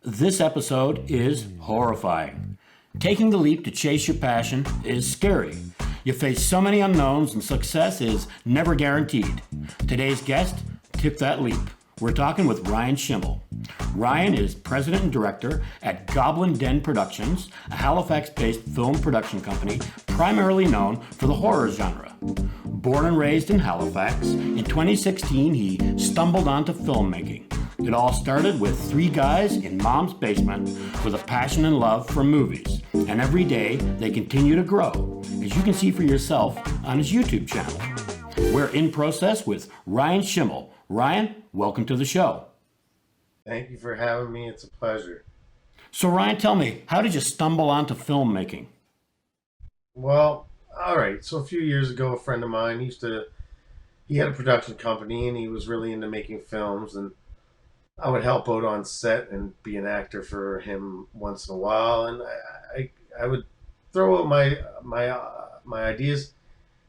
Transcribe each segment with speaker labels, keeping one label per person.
Speaker 1: This episode is horrifying. Taking the leap to chase your passion is scary. You face so many unknowns and success is never guaranteed. Today's guest took that leap. We're talking with Ryan Schimmel. Ryan is president and director at Goblin Den Productions, a Halifax-based film production company primarily known for the horror genre. Born and raised in Halifax, in 2016 he stumbled onto filmmaking. It all started with three guys in mom's basement with a passion and love for movies. And every day they continue to grow, as you can see for yourself on his YouTube channel. We're in process with Ryan Schimmel. Ryan, welcome to the show.
Speaker 2: Thank you for having me. It's a pleasure.
Speaker 1: So Ryan, tell me, how did you stumble onto filmmaking?
Speaker 2: Well, all right. So a few years ago, a friend of mine he had a production company and he was really into making films, and I would help out on set and be an actor for him once in a while, and I would throw out my ideas.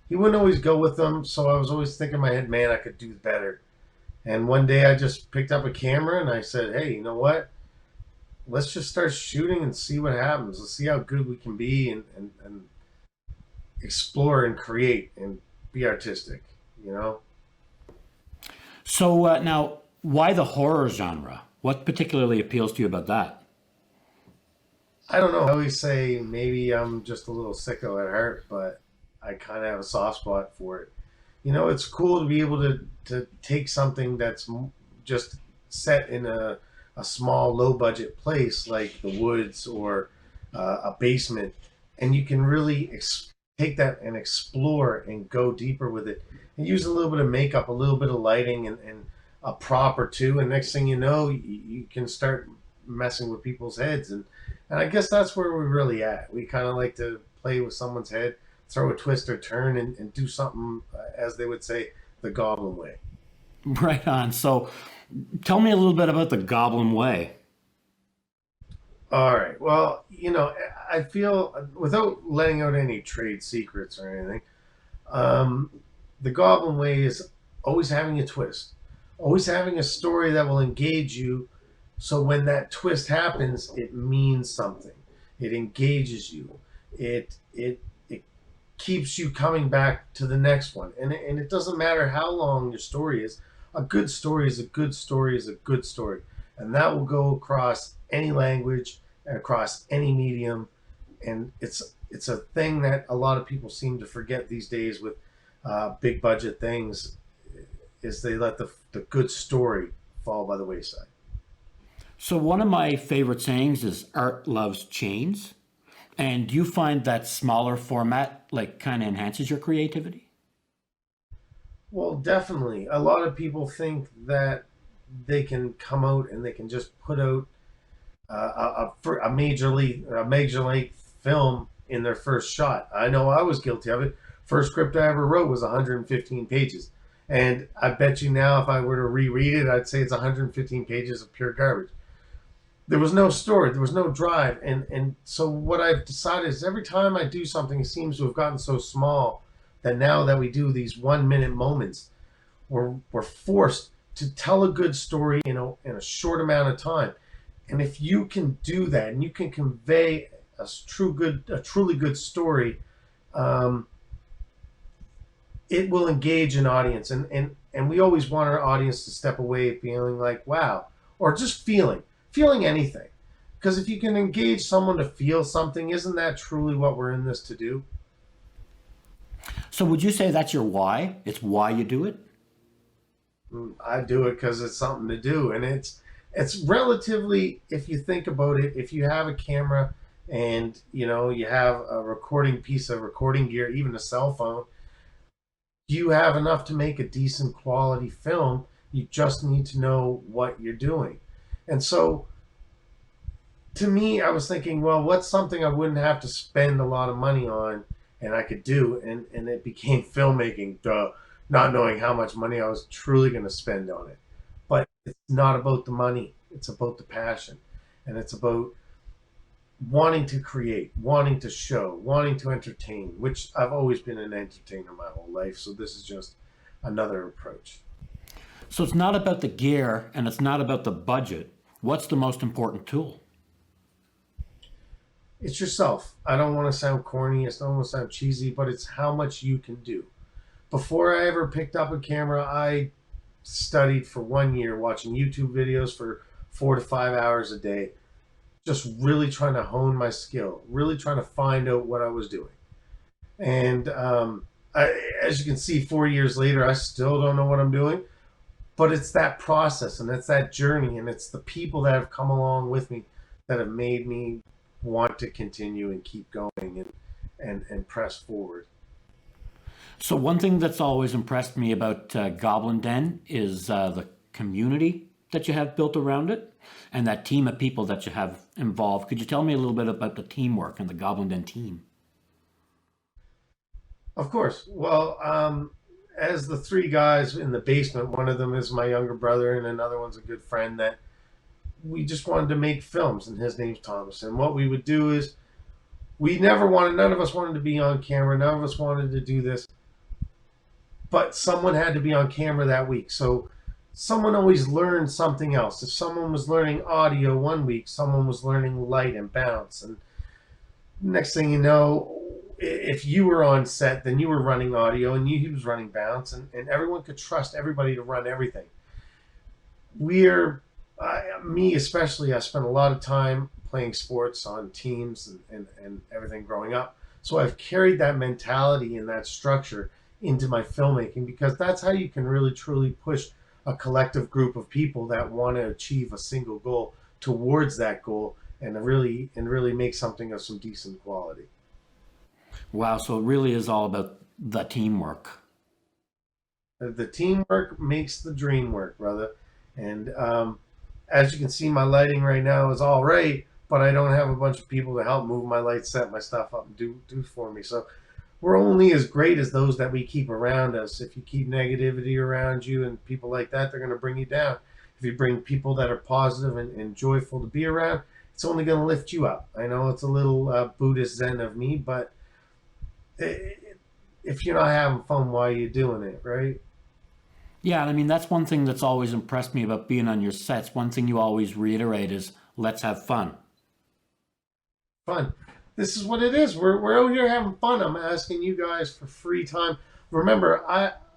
Speaker 2: He wouldn't always go with them, so I was always thinking in my head, man, I could do better. And one day I just picked up a camera and I said, hey, you know what? Let's just start shooting and see what happens. Let's see how good we can be and explore and create and be artistic, you know?
Speaker 1: So now, why the horror genre? What particularly appeals to you about that?
Speaker 2: I don't know. I always say maybe I'm just a little sicko at heart, but I kind of have a soft spot for it. You know, it's cool to be able to take something that's just set in a small, low-budget place like the woods or a basement, and you can really take that and explore and go deeper with it and use a little bit of makeup, a little bit of lighting, and a prop or two, and next thing you know, you can start messing with people's heads, and I guess that's where we're really at. We kind of like to play with someone's head, throw a twist or turn, and do something, as they would say, the Goblin way.
Speaker 1: Right on. So tell me a little bit about the Goblin way.
Speaker 2: All right. Well, you know, I feel, without letting out any trade secrets or anything, the Goblin way is always having a twist, always having a story that will engage you. So when that twist happens, it means something. It engages you. It keeps you coming back to the next one. And it doesn't matter how long your story is. A good story is a good story is a good story. And that will go across any language and across any medium. And it's a thing that a lot of people seem to forget these days with big budget things, is they let the good story fall by the wayside.
Speaker 1: So one of my favorite sayings is art loves chains. And do you find that smaller format like kind of enhances your creativity?
Speaker 2: Well, definitely. A lot of people think that they can come out and they can just put out a major league film in their first shot. I know I was guilty of it. First script I ever wrote was 115 pages. And I bet you now if I were to reread it, I'd say it's 115 pages of pure garbage. There was no story, there was no drive. And so what I've decided is every time I do something, it seems to have gotten so small that now that we do these 1 minute moments, we're forced to tell a good story in a short amount of time. And if you can do that and you can convey a truly good story, it will engage an audience. And we always want our audience to step away feeling like, wow, or just feeling anything. Because if you can engage someone to feel something, isn't that truly what we're in this to do?
Speaker 1: So would you say that's your why? It's why you do it?
Speaker 2: I do it because it's something to do. And it's relatively, if you think about it, if you have a camera and you have a piece of recording gear, even a cell phone, you have enough to make a decent quality film. You just need to know what you're doing. And so to me, I was thinking, well, what's something I wouldn't have to spend a lot of money on and I could do? And it became filmmaking, not knowing how much money I was truly going to spend on it. But it's not about the money. It's about the passion. And it's about wanting to create, wanting to show, wanting to entertain, which I've always been an entertainer my whole life. So this is just another approach.
Speaker 1: So it's not about the gear and it's not about the budget. What's the most important tool?
Speaker 2: It's yourself. I don't want to sound corny. I don't want to sound cheesy, but it's how much you can do. Before I ever picked up a camera, I studied for 1 year watching YouTube videos for 4 to 5 hours a day, just really trying to hone my skill, really trying to find out what I was doing. And as you can see, 4 years later, I still don't know what I'm doing, but it's that process and it's that journey and it's the people that have come along with me that have made me want to continue and keep going and press forward.
Speaker 1: So one thing that's always impressed me about Goblin Den is the community that you have built around it and that team of people that you have involved. Could you tell me a little bit about the teamwork and the Goblin Den team?
Speaker 2: Of course. Well, as the three guys in the basement, one of them is my younger brother and another one's a good friend, that we just wanted to make films, and his name's Thomas. And what we would do is none of us wanted to be on camera, none of us wanted to do this, but someone had to be on camera that week. So someone always learned something else. If someone was learning audio one week, someone was learning light and bounce. And next thing you know, if you were on set, then you were running audio and he was running bounce, and everyone could trust everybody to run everything. Me especially, I spent a lot of time playing sports on teams and everything growing up. So I've carried that mentality and that structure into my filmmaking, because that's how you can really truly push a collective group of people that want to achieve a single goal towards that goal, and really make something of some decent quality.
Speaker 1: Wow, so it really is all about the teamwork.
Speaker 2: The teamwork makes the dream work, brother. And as you can see, my lighting right now is all right, but I don't have a bunch of people to help move my lights, set my stuff up, and do for me. So we're only as great as those that we keep around us. If you keep negativity around you and people like that, they're going to bring you down. If you bring people that are positive and joyful to be around, it's only going to lift you up. I know it's a little Buddhist Zen of me, but if you're not having fun, why are you doing it, right?
Speaker 1: Yeah, I mean, that's one thing that's always impressed me about being on your sets. One thing you always reiterate is let's have fun.
Speaker 2: Fun. This is what it is. We're out here having fun. I'm asking you guys for free time. Remember,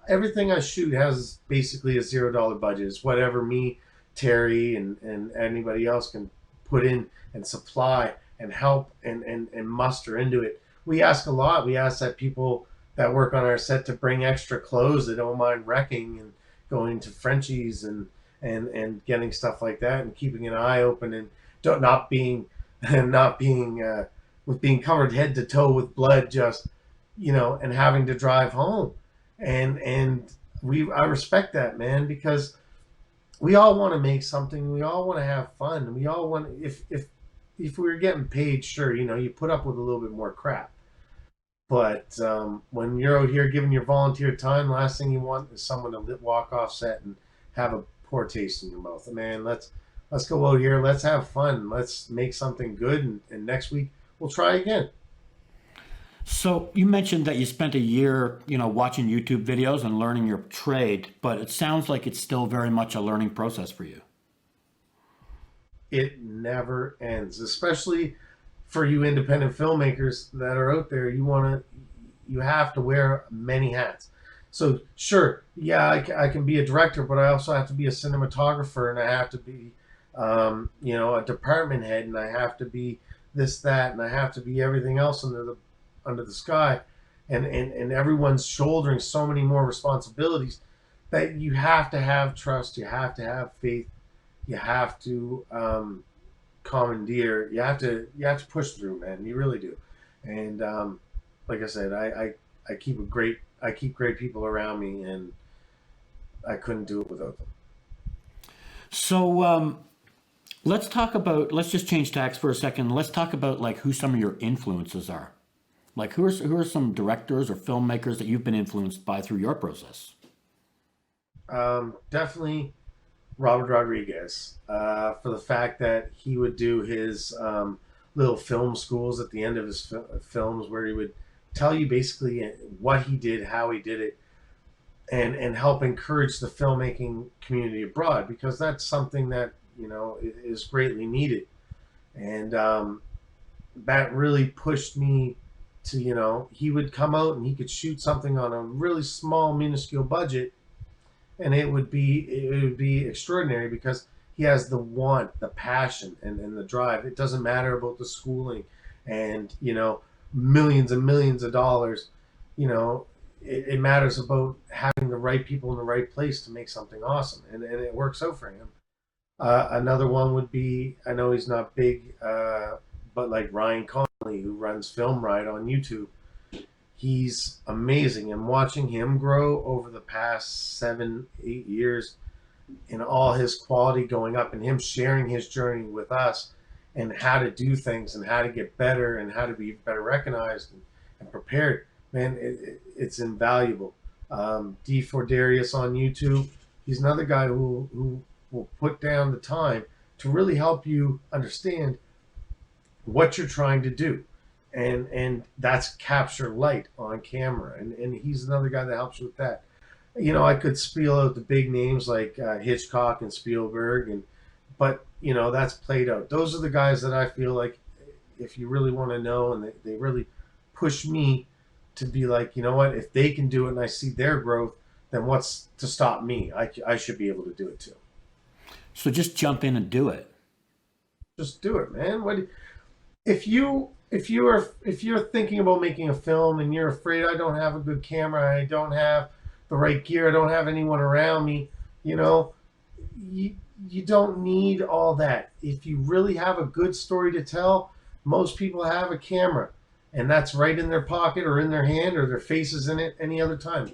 Speaker 2: everything I shoot has basically a $0 budget. It's whatever me, Terry, and anybody else can put in and supply and help and muster into it. We ask a lot. We ask that people that work on our set to bring extra clothes. They don't mind wrecking and going to Frenchies and getting stuff like that, and keeping an eye open, and not being not being with being covered head to toe with blood, just and having to drive home. And I respect that, man, because we all want to make something. We all want to have fun. We all want, if we were getting paid, sure, you put up with a little bit more crap. But when you're out here giving your volunteer time, the last thing you want is someone to walk off set and have a poor taste in your mouth. Man, let's go out here. Let's have fun. Let's make something good. And next week we'll try again.
Speaker 1: So you mentioned that you spent a year, watching YouTube videos and learning your trade, but it sounds like it's still very much a learning process for you.
Speaker 2: It never ends, especially for you independent filmmakers that are out there. You have to wear many hats. So sure, yeah, I can be a director, but I also have to be a cinematographer, and I have to be, a department head, and I have to be this, that, and I have to be everything else under the sky, and everyone's shouldering so many more responsibilities that you have to have trust, you have to have faith, you have to commandeer, you have to push through, man. You really do. And like I said, I keep great people around me, and I couldn't do it without them.
Speaker 1: So let's just change tacks for a second. Let's talk about like who some of your influences are. Like who are some directors or filmmakers that you've been influenced by through your process?
Speaker 2: Definitely Robert Rodriguez, for the fact that he would do his little film schools at the end of his films, where he would tell you basically what he did, how he did it, and help encourage the filmmaking community abroad, because that's something that is greatly needed. And that really pushed me to, he would come out and he could shoot something on a really small, minuscule budget, and it would be extraordinary because he has the want, the passion, and the drive. It doesn't matter about the schooling and millions and millions of dollars. It matters about having the right people in the right place to make something awesome, and it works out for him. Another one would be, I know he's not big, but like Ryan Connolly, who runs Film Ride on YouTube. He's amazing, and watching him grow over the past 7, 8 years, in all his quality going up, and him sharing his journey with us, and how to do things, and how to get better, and how to be better recognized and prepared. Man, it's invaluable. D4 Darius on YouTube, he's another guy who will put down the time to really help you understand what you're trying to do. And that's capture light on camera. And he's another guy that helps you with that. I could spiel out the big names like Hitchcock and Spielberg, but that's played out. Those are the guys that I feel like, if you really want to know, and they really push me to be like, what, if they can do it and I see their growth, then what's to stop me? I should be able to do it too.
Speaker 1: So just jump in and do it.
Speaker 2: Just do it, man. If you're thinking about making a film and you're afraid, I don't have a good camera, I don't have the right gear, I don't have anyone around me, you don't need all that. If you really have a good story to tell, most people have a camera, and that's right in their pocket or in their hand, or their face is in it any other time.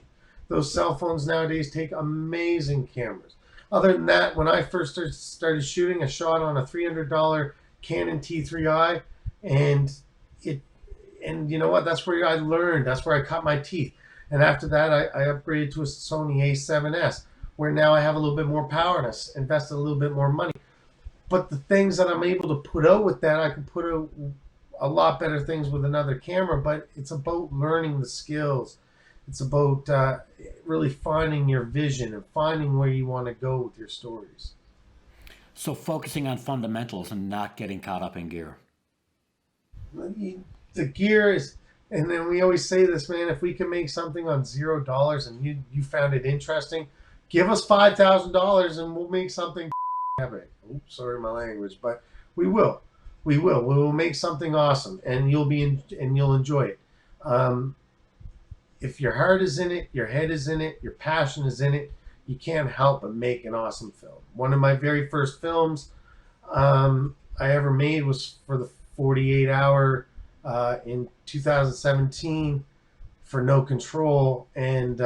Speaker 2: Those cell phones nowadays take amazing cameras. Other than that, when I first started shooting, I shot on a $300 Canon T3i, and you know what? That's where I learned. That's where I cut my teeth. And after that, I upgraded to a Sony A7S, where now I have a little bit more power and I invested a little bit more money. But the things that I'm able to put out with that, I can put out a lot better things with another camera. But it's about learning the skills. It's about really finding your vision and finding where you want to go with your stories.
Speaker 1: So focusing on fundamentals and not getting caught up in gear.
Speaker 2: The gear is, and then we always say this, man, if we can make something on $0 and you found it interesting, give us $5,000 and we'll make something epic. Oops, sorry my language, but we will. We will make something awesome, and you'll enjoy it. If your heart is in it, your head is in it, your passion is in it, you can't help but make an awesome film. One of my very first films I ever made was for the 48 hour in 2017 for No Control, and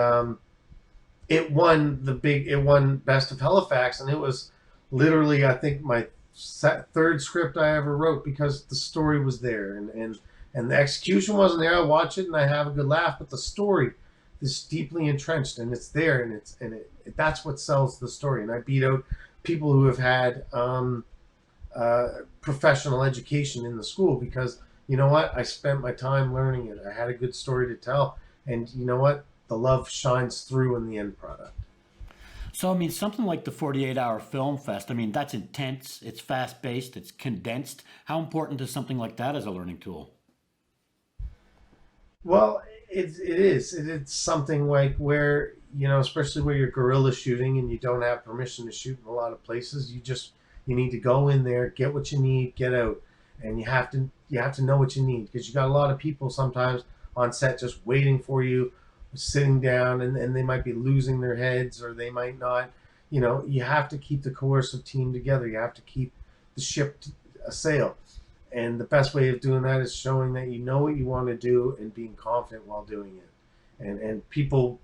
Speaker 2: it won Best of Halifax, and it was literally, I think, my third script I ever wrote, because the story was there, and the execution wasn't there. I watch it and I have a good laugh, but the story is deeply entrenched, and it's there, and that's what sells the story. And I beat out people who have had professional education in the school, because you know what? I spent my time learning it. I had a good story to tell, and you know what? The love shines through in the end product.
Speaker 1: So, I mean, something like the 48-hour film fest, I mean, that's intense, it's fast-paced, it's condensed. How important is something like that as a learning tool?
Speaker 2: Well, it is. It's something like where, especially where you're guerrilla shooting and you don't have permission to shoot in a lot of places, you need to go in there, get what you need, get out. And you have to know what you need, because you got a lot of people sometimes on set just waiting for you, sitting down, and they might be losing their heads, or they might not. You have to keep the coercive team together. You have to keep the ship a sail. And the best way of doing that is showing that you know what you want to do and being confident while doing it. And people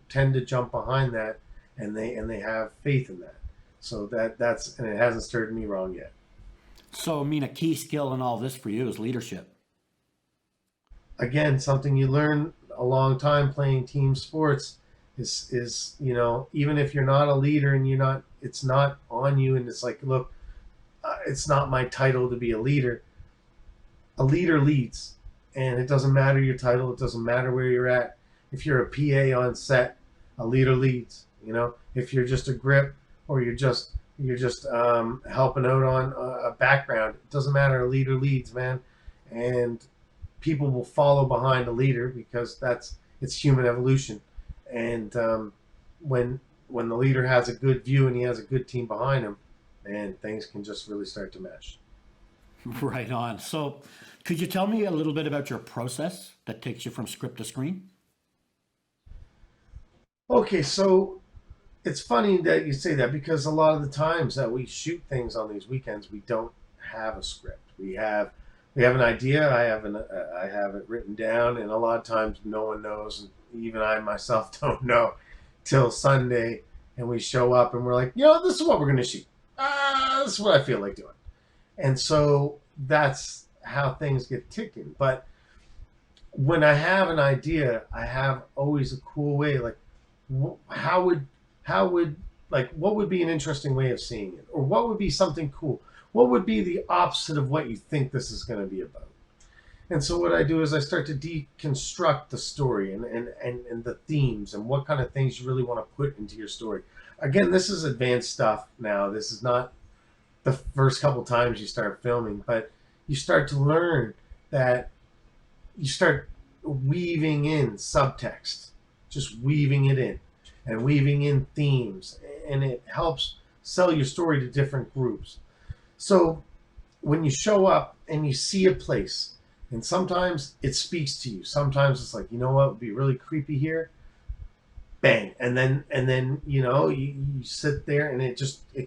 Speaker 2: tend to jump behind that, and they have faith in that. So that's and it hasn't stirred me wrong yet.
Speaker 1: So, I mean, a key skill in all this for you is leadership.
Speaker 2: Again, something you learn a long time playing team sports is even if you're not a leader and it's not on you, and it's like, look, it's not my title to be a leader. A leader leads, and it doesn't matter your title. It doesn't matter where you're at. If you're a PA on set, a leader leads. If you're just a grip, or you're just You're just helping out on a background. It doesn't matter. A leader leads, man, and people will follow behind a leader because it's human evolution. And when when the leader has a good view and he has a good team behind him, man, things can just really start to mesh.
Speaker 1: Right on. So, could you tell me a little bit about your process that takes you from script to screen?
Speaker 2: Okay, so it's funny that you say that because a lot of the times that we shoot things on these weekends, we don't have a script. We have an idea. I have it written down, and a lot of times no one knows, and even I myself don't know till Sunday, and we show up and we're like, this is what we're gonna shoot. This is what I feel like doing, and so that's how things get ticking. But when I have an idea, I have always a cool way. Like, how would what would be an interesting way of seeing it, or what would be something cool? What would be the opposite of what you think this is going to be about? And so what I do is I start to deconstruct the story and the themes and what kind of things you really want to put into your story. Again, this is advanced stuff now. This is not the first couple times you start filming, but you start to learn that you start weaving in subtext, just weaving it in and weaving in themes, and it helps sell your story to different groups. So when you show up and you see a place, and sometimes it speaks to you, sometimes it's like, what would be really creepy here? Bang, and then you sit there and it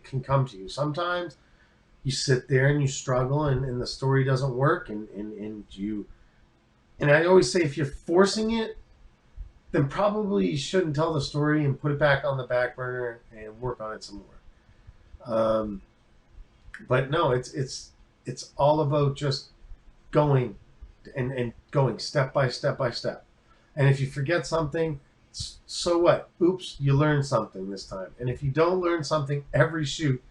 Speaker 2: can come to you. Sometimes you sit there and you struggle, and the story doesn't work, and I always say, if you're forcing it, then probably you shouldn't tell the story and put it back on the back burner and work on it some more. But no, it's all about just going and going step by step by step. And if you forget something, so what? Oops, you learned something this time. And if you don't learn something every shoot,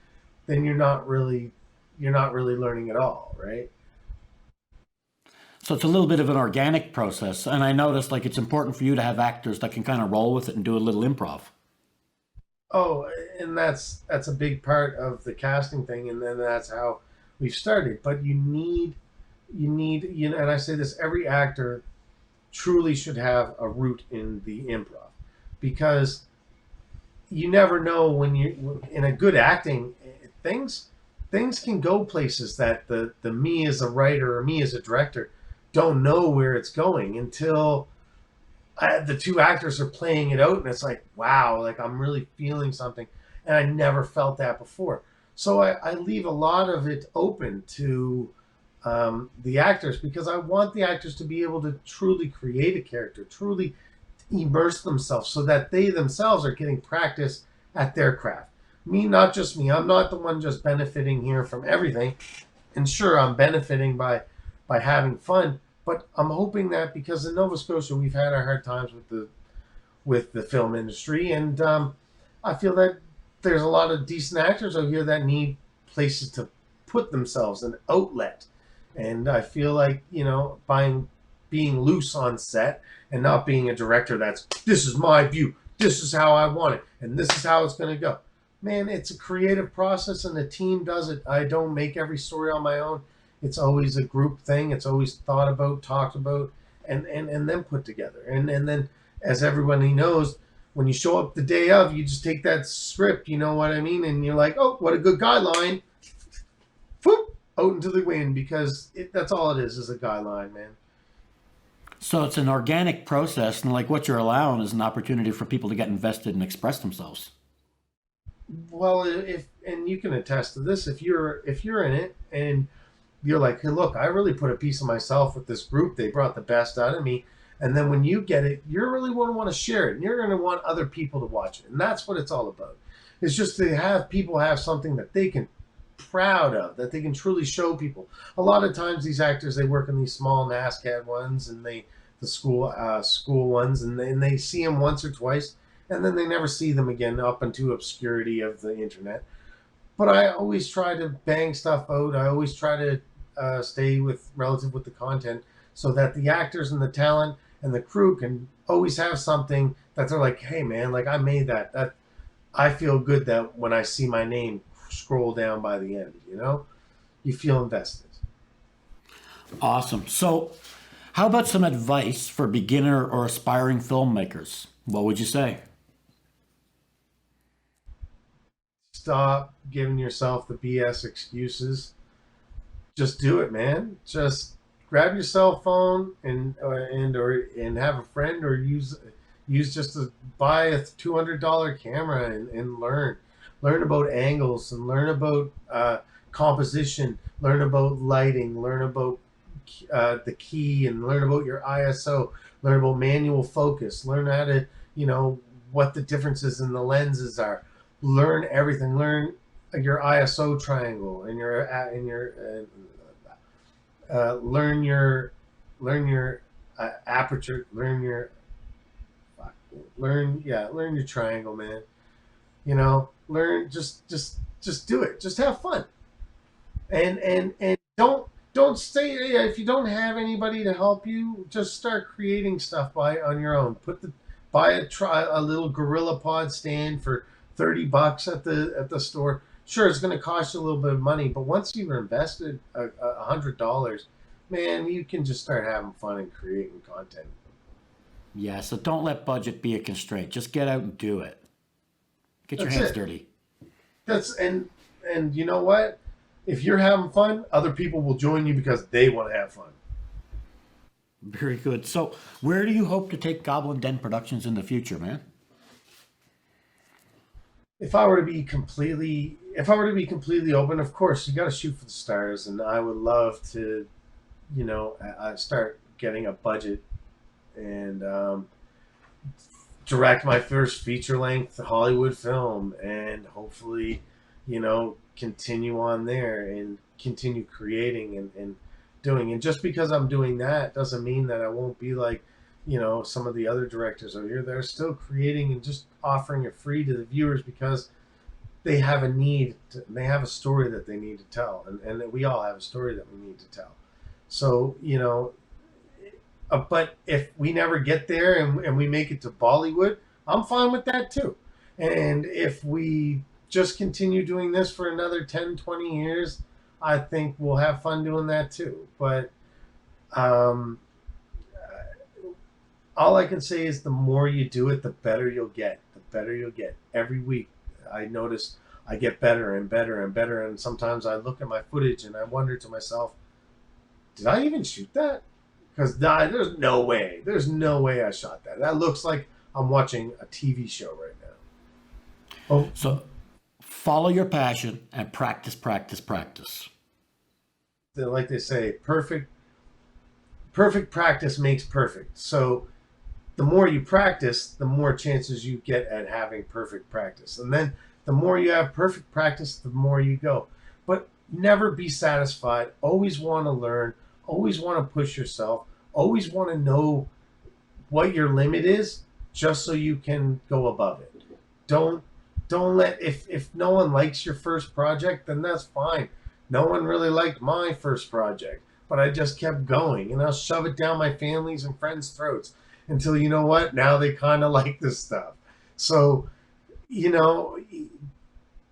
Speaker 2: then you're not really learning at all, right?
Speaker 1: So it's a little bit of an organic process, and I noticed like it's important for you to have actors that can kind of roll with it and do a little improv.
Speaker 2: Oh, and that's a big part of the casting thing, and then that's how we've started. But you know, and I say this: every actor truly should have a root in the improv, because you never know when you in a good acting things things can go places that the me as a writer or me as a director don't know where it's going until the two actors are playing it out, and it's like, wow, like I'm really feeling something, and I never felt that before. So I leave a lot of it open to the actors, because I want the actors to be able to truly create a character, truly immerse themselves, so that they themselves are getting practice at their craft. Me, not just me. I'm not the one just benefiting here from everything. And sure, I'm benefiting by having fun, but I'm hoping that, because in Nova Scotia we've had our hard times with the film industry, and I feel that there's a lot of decent actors out here that need places to put themselves, an outlet. And I feel like, being loose on set and not being a director that's, this is my view, this is how I want it, and this is how it's going to go. Man, it's a creative process, and the team does it. I don't make every story on my own. It's always a group thing. It's always thought about, talked about, and then put together. And then, as everybody knows, when you show up the day of, you just take that script, you know what I mean? And you're like, oh, what a good guideline. Whoop, out into the wind, because that's all it is a guideline, man.
Speaker 1: So it's an organic process, and like what you're allowing is an opportunity for people to get invested and express themselves.
Speaker 2: Well, if and you can attest to this, if you're in it and you're like, hey, look, I really put a piece of myself with this group. They brought the best out of me. And then when you get it, you're really going to want to share it, and you're going to want other people to watch it. And that's what it's all about. It's just to have people have something that they can proud of, that they can truly show people. A lot of times these actors, they work in these small NASCAD ones, and the school ones, and they see them once or twice, and then they never see them again up into obscurity of the internet. But I always try to bang stuff out. I always try to stay with relative with the content, so that the actors and the talent and the crew can always have something that they're like, hey man, like I made that. That I feel good that when I see my name scroll down by the end. You know, you feel invested.
Speaker 1: Awesome. So, how about some advice for beginner or aspiring filmmakers? What would you say?
Speaker 2: Stop giving yourself the BS excuses. Just do it, man. Just grab your cell phone and have a friend, or use just to buy a $200 camera and learn about angles, and learn about composition, learn about lighting, learn about the key, and learn about your ISO, learn about manual focus, learn how to, what the differences in the lenses are. Learn everything. Learn your ISO triangle and learn your aperture. Learn your triangle, man. Learn, just do it. Just have fun, and don't stay. If you don't have anybody to help you, just start creating stuff on your own. Buy a little Gorilla Pod stand for $30 at the store. Sure, it's going to cost you a little bit of money, but once you've invested $100, man, you can just start having fun and creating content.
Speaker 1: Yeah, so don't let budget be a constraint. Just get out and do it. Get your
Speaker 2: That's
Speaker 1: hands
Speaker 2: it.
Speaker 1: dirty.
Speaker 2: That's and you know what? If you're having fun, other people will join you because they want to have fun.
Speaker 1: Very good. So, where do you hope to take Goblin Den Productions in the future, man?
Speaker 2: If I were to be completely open, of course, you got to shoot for the stars, and I would love to, I start getting a budget and direct my first feature length Hollywood film, and hopefully, continue on there and continue creating and doing. And just because I'm doing that doesn't mean that I won't be like, some of the other directors over here. They're still creating and just offering it free to the viewers because they have a need. They have a story that they need to tell, and we all have a story that we need to tell. So, but if we never get there and we make it to Bollywood, I'm fine with that too. And if we just continue doing this for another 10, 20 years, I think we'll have fun doing that too. But um, all I can say is the more you do it, the better you'll get. The better you'll get. Every week, I notice I get better and better and better. And sometimes I look at my footage and I wonder to myself, did I even shoot that? Because there's no way. There's no way I shot that. That looks like I'm watching a TV show right now. Oh,
Speaker 1: So, follow your passion and practice, practice, practice.
Speaker 2: like they say, perfect practice makes perfect. So the more you practice, the more chances you get at having perfect practice. And then the more you have perfect practice, the more you go. But never be satisfied. Always want to learn. Always want to push yourself. Always want to know what your limit is just so you can go above it. Don't don't let if no one likes your first project, then that's fine. No one really liked my first project, but I just kept going and I'll shove it down my family's and friends' throats until you know what? Now they kind of like this stuff. So, you know,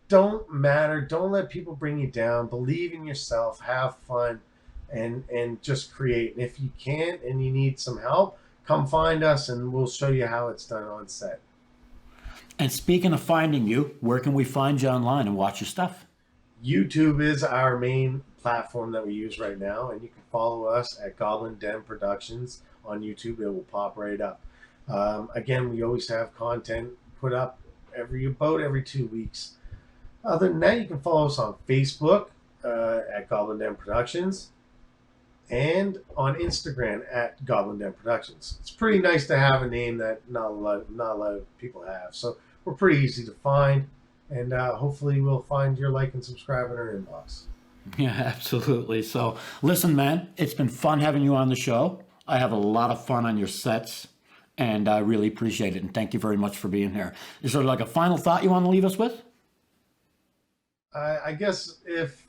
Speaker 2: don't matter. Don't let people bring you down. Believe in yourself. Have fun, and just create. And if you can't and you need some help, come find us and we'll show you how it's done on set.
Speaker 1: And speaking of finding you, where can we find you online and watch your stuff?
Speaker 2: YouTube is our main platform that we use right now, and you can follow us at Goblin Den Productions on YouTube. It will pop right up. Again, we always have content put up about every 2 weeks. Other than that, you can follow us on Facebook at Goblin Den Productions and on Instagram at Goblin Den Productions. It's pretty nice to have a name that not a lot of people have. So we're pretty easy to find, and hopefully we'll find your like and subscribe in our inbox.
Speaker 1: Yeah, absolutely. So, listen, man, it's been fun having you on the show. I have a lot of fun on your sets, and I really appreciate it. And thank you very much for being here. Is there like a final thought you want to leave us with?
Speaker 2: I guess if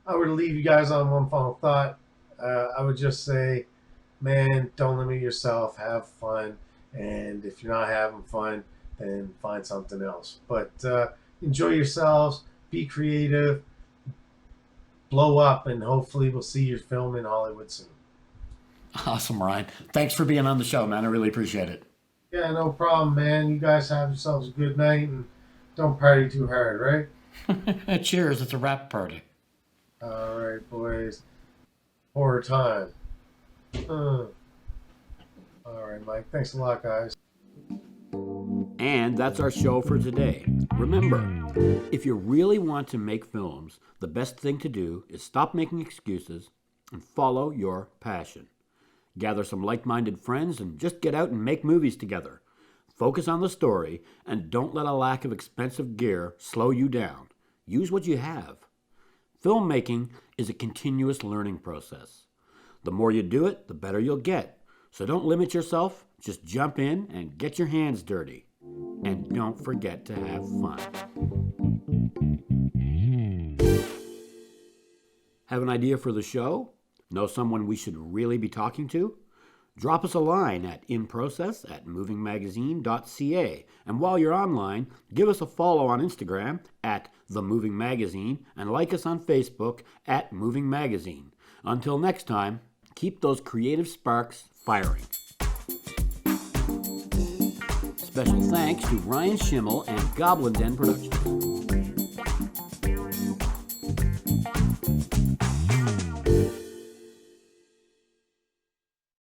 Speaker 2: I were to leave you guys on one final thought, I would just say, man, don't limit yourself. Have fun. And if you're not having fun, then find something else. But enjoy yourselves. be creative, blow up, and hopefully we'll see your film in Hollywood soon.
Speaker 1: Awesome, Ryan. Thanks for being on the show, man. I really appreciate it.
Speaker 2: Yeah, no problem, man. You guys have yourselves a good night and don't party too hard, right?
Speaker 1: Cheers. It's a wrap party.
Speaker 2: All right, boys. Horror time. All right, Mike. Thanks a lot, guys.
Speaker 1: And that's our show for today. Remember, if you really want to make films, the best thing to do is stop making excuses and follow your passion. Gather some like-minded friends and just get out and make movies together. Focus on the story and don't let a lack of expensive gear slow you down. Use what you have. Filmmaking is a continuous learning process. The more you do it, the better you'll get. So don't limit yourself, just jump in and get your hands dirty. And don't forget to have fun. Have an idea for the show? Know someone we should really be talking to? Drop us a line at InProcess@movingmagazine.ca. And while you're online, give us a follow on Instagram @TheMovingMagazine and like us on Facebook @MovingMagazine. Until next time, keep those creative sparks firing. Special thanks to Ryan Schimmel and Goblin Den Productions.